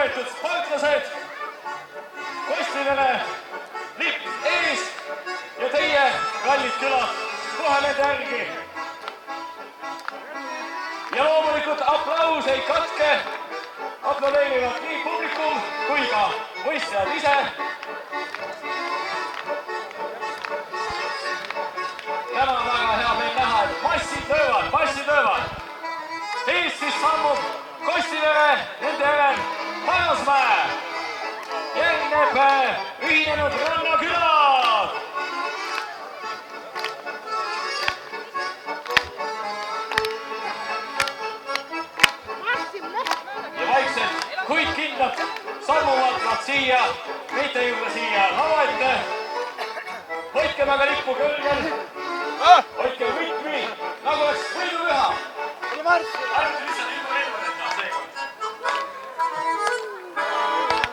lugupeetud sportlased, kostidele lipp ees ja teie, kallid külad, kohe nende järgi. Ja loomulikult aplaus ei katke, aplodeerivad nii publikum kui ka võistlejad ise. Täna on väga hea meil näha, et massid löövad. Ees siis sammub Kostivere, nende järel Panosmäe. Järgneb ühinenud rannakülad. Ja vaikselt, kuid kindlalt sammuvad nad siia, mitte juurde siia lava ette. Hoidke aga lippu kõrgel. Hoidke võtmi, nagu oleks võidupüha.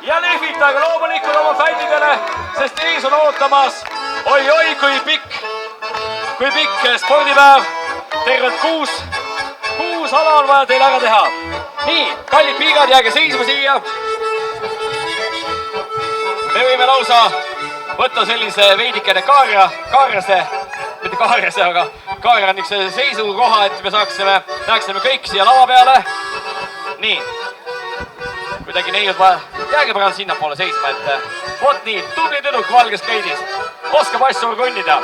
Ja lehvitage loomulikult oma fännidele, sest ees on ootamas oi-oi kui pikk spordipäev. Tervelt 6 ala on vaja teil ära teha. Nii, kallid piigad, jääge seisma siia. Me võime lausa võtta sellise veidikene kaarjase, mitte kaarjase, aga kaarja on üks seisukoha, et me näeksime kõik siia lava peale. Nii, kuidagi neiud vaja, jääge parem sinnapoole seisma, et vot nii, tubli tüdruk valges kleidis, oskab asju kõnnida.